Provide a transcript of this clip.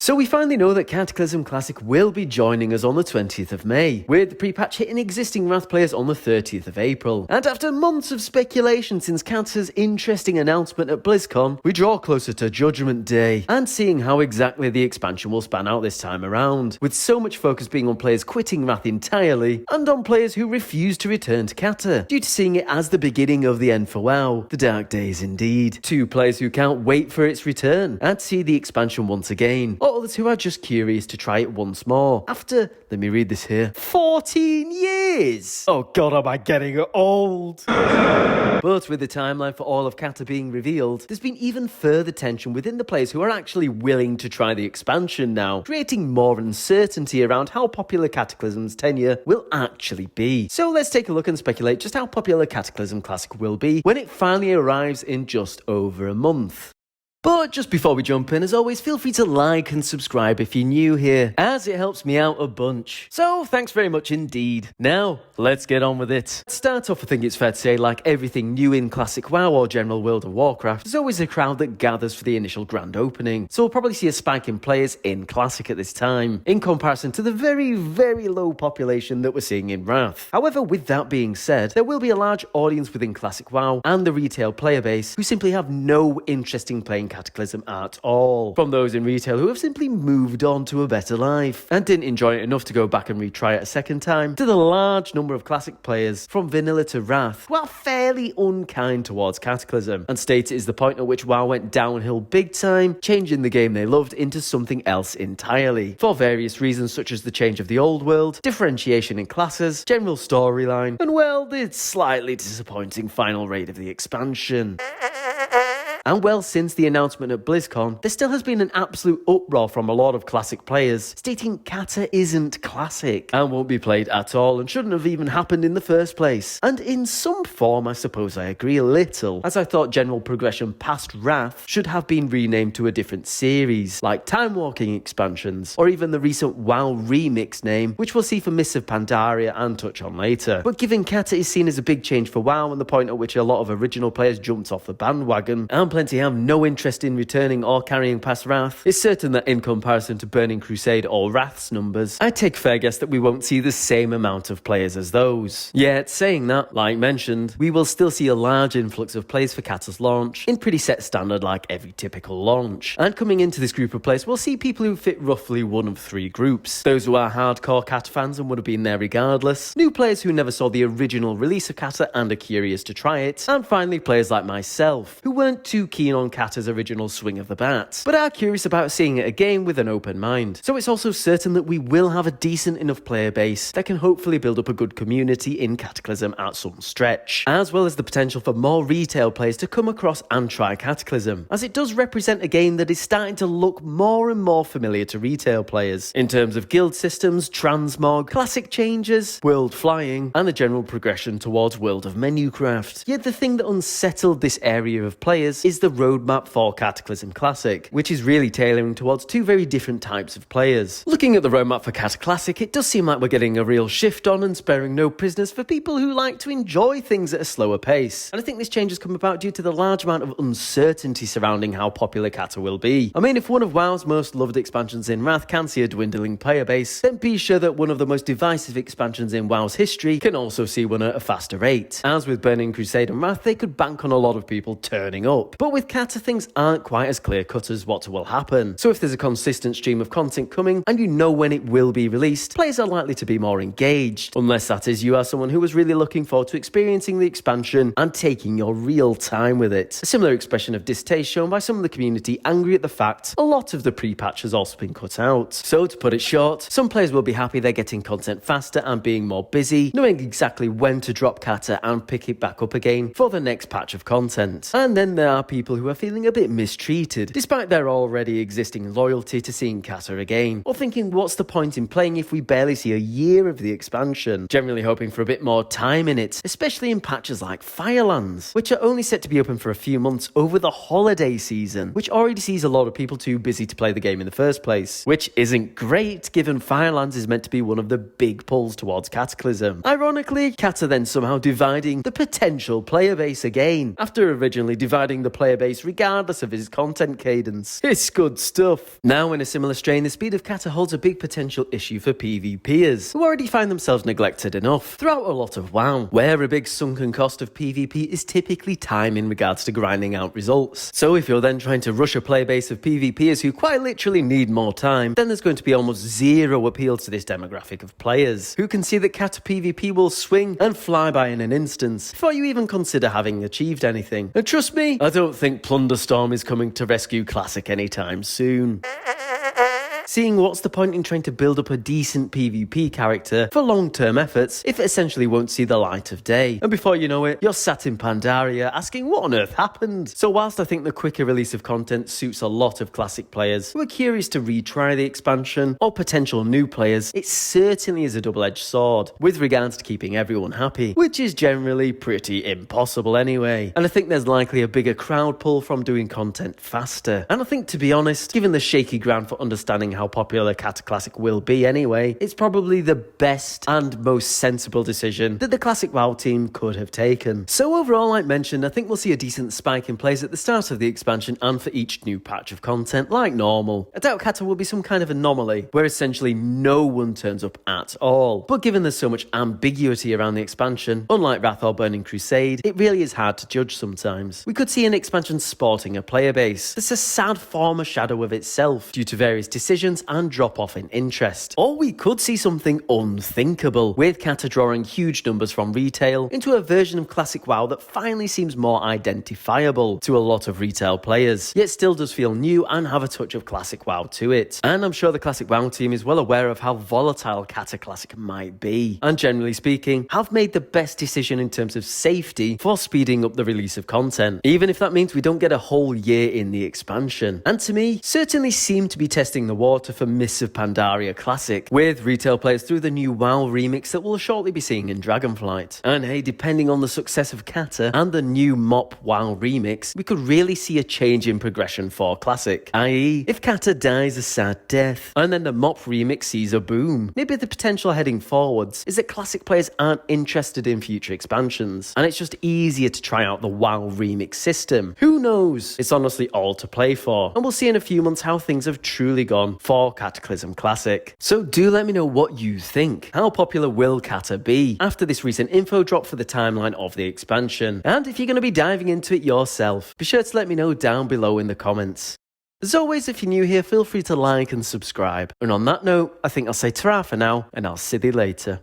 So we finally know that Cataclysm Classic will be joining us on the 20th of May, with the pre-patch hitting existing Wrath players on the 30th of April. And after months of speculation since Cata's interesting announcement at BlizzCon, we draw closer to Judgment Day, and seeing how exactly the expansion will span out this time around, with so much focus being on players quitting Wrath entirely, and on players who refuse to return to Cata, due to seeing it as the beginning of the end for WoW, the dark days indeed. To players who can't wait for its return, and see the expansion once again, or others who are just curious to try it once more, after, let me read this here, 14 years! Oh god, am I getting old! But with the timeline for all of Cata being revealed, there's been even further tension within the players who are actually willing to try the expansion now, creating more uncertainty around how popular Cataclysm's tenure will actually be. So let's take a look and speculate just how popular Cataclysm Classic will be when it finally arrives in just over a month. But just before we jump in, as always, feel free to like and subscribe if you're new here, as it helps me out a bunch. So thanks very much indeed. Now, let's get on with it. To start off, I think it's fair to say, like everything new in Classic WoW or general World of Warcraft, there's always a crowd that gathers for the initial grand opening. So we'll probably see a spike in players in Classic at this time, in comparison to the very, very low population that we're seeing in Wrath. However, with that being said, there will be a large audience within Classic WoW and the retail player base who simply have no interest in playing Cataclysm at all. From those in retail who have simply moved on to a better life and didn't enjoy it enough to go back and retry it a second time, to the large number of Classic players from vanilla to Wrath who are fairly unkind towards Cataclysm and state it is the point at which WoW went downhill big time, changing the game they loved into something else entirely, for various reasons such as the change of the old world, differentiation in classes, general storyline, and well, the slightly disappointing final raid of the expansion. And well, since the announcement at BlizzCon, there still has been an absolute uproar from a lot of Classic players, stating Cata isn't Classic, and won't be played at all, and shouldn't have even happened in the first place. And in some form, I suppose I agree a little, as I thought general progression past Wrath should have been renamed to a different series, like Time Walking expansions, or even the recent WoW remix name, which we'll see for Mists of Pandaria and touch on later. But given Cata is seen as a big change for WoW, and the point at which a lot of original players jumped off the bandwagon, and plenty have no interest in returning or carrying past Wrath, it's certain that in comparison to Burning Crusade or Wrath's numbers, I take fair guess that we won't see the same amount of players as those. Yet, saying that, like mentioned, we will still see a large influx of players for Cata's launch, in pretty set standard like every typical launch. And coming into this group of players, we'll see people who fit roughly one of three groups. Those who are hardcore Cata fans and would have been there regardless, new players who never saw the original release of Cata and are curious to try it, and finally players like myself, who weren't too keen on Cata's original swing of the bat, but are curious about seeing it again with an open mind. So it's also certain that we will have a decent enough player base that can hopefully build up a good community in Cataclysm at some stretch, as well as the potential for more retail players to come across and try Cataclysm, as it does represent a game that is starting to look more and more familiar to retail players, in terms of guild systems, transmog, classic changes, world flying, and the general progression towards World of Menücraft. Yet the thing that unsettled this area of players is the roadmap for Cataclysm Classic, which is really tailoring towards two very different types of players. Looking at the roadmap for Cata Classic, it does seem like we're getting a real shift on and sparing no prisoners for people who like to enjoy things at a slower pace. And I think this change has come about due to the large amount of uncertainty surrounding how popular Cata will be. I mean, if one of WoW's most loved expansions in Wrath can see a dwindling player base, then be sure that one of the most divisive expansions in WoW's history can also see one at a faster rate. As with Burning Crusade and Wrath, they could bank on a lot of people turning up. But with Cata, things aren't quite as clear-cut as what will happen. So if there's a consistent stream of content coming, and you know when it will be released, players are likely to be more engaged. Unless that is you are someone who was really looking forward to experiencing the expansion and taking your real time with it. A similar expression of distaste shown by some of the community angry at the fact a lot of the pre-patch has also been cut out. So to put it short, some players will be happy they're getting content faster and being more busy, knowing exactly when to drop Cata and pick it back up again for the next patch of content. And then there are people who are feeling a bit mistreated, despite their already existing loyalty to seeing Cata again, or thinking what's the point in playing if we barely see a year of the expansion, generally hoping for a bit more time in it, especially in patches like Firelands, which are only set to be open for a few months over the holiday season, which already sees a lot of people too busy to play the game in the first place, which isn't great given Firelands is meant to be one of the big pulls towards Cataclysm. Ironically, Cata then somehow dividing the potential player base again, after originally dividing the player base regardless of his content cadence. It's good stuff. Now, in a similar strain, the speed of Cata holds a big potential issue for PvPers, who already find themselves neglected enough throughout a lot of WoW, where a big sunken cost of PvP is typically time in regards to grinding out results. So if you're then trying to rush a player base of PvPers who quite literally need more time, then there's going to be almost zero appeal to this demographic of players, who can see that Cata PvP will swing and fly by in an instance before you even consider having achieved anything. And trust me, I don't think Plunderstorm is coming to rescue Classic anytime soon. Seeing what's the point in trying to build up a decent PvP character for long-term efforts if it essentially won't see the light of day. And before you know it, you're sat in Pandaria asking what on earth happened. So whilst I think the quicker release of content suits a lot of Classic players who are curious to retry the expansion, or potential new players, it certainly is a double-edged sword with regards to keeping everyone happy, which is generally pretty impossible anyway. And I think there's likely a bigger crowd pull from doing content faster. And I think, to be honest, given the shaky ground for understanding how popular Cataclysm will be anyway, it's probably the best and most sensible decision that the Classic WoW team could have taken. So overall, like mentioned, I think we'll see a decent spike in plays at the start of the expansion and for each new patch of content, like normal. I doubt Cata will be some kind of anomaly, where essentially no one turns up at all. But given there's so much ambiguity around the expansion, unlike Wrath or Burning Crusade, it really is hard to judge sometimes. We could see an expansion sporting a player base that's a sad former shadow of itself due to various decisions and drop off in interest. Or we could see something unthinkable, with Cata drawing huge numbers from retail into a version of Classic WoW that finally seems more identifiable to a lot of retail players, yet still does feel new and have a touch of Classic WoW to it. And I'm sure the Classic WoW team is well aware of how volatile Cataclysm might be, and generally speaking, have made the best decision in terms of safety for speeding up the release of content, even if that means we don't get a whole year in the expansion. And to me, certainly seem to be testing the water for Mists of Pandaria Classic, with retail players through the new WoW remix that we'll shortly be seeing in Dragonflight. And hey, depending on the success of Cata and the new MOP WoW remix, we could really see a change in progression for Classic, i.e. if Cata dies a sad death, and then the MOP remix sees a boom. Maybe the potential heading forwards is that Classic players aren't interested in future expansions, and it's just easier to try out the WoW remix system. Who knows? It's honestly all to play for, and we'll see in a few months how things have truly gone for Cataclysm Classic. So do let me know what you think. How popular will Cata be after this recent info drop for the timeline of the expansion? And if you're going to be diving into it yourself, be sure to let me know down below in the comments. As always, if you're new here, feel free to like and subscribe. And on that note, I think I'll say ta-ra for now, and I'll see you later.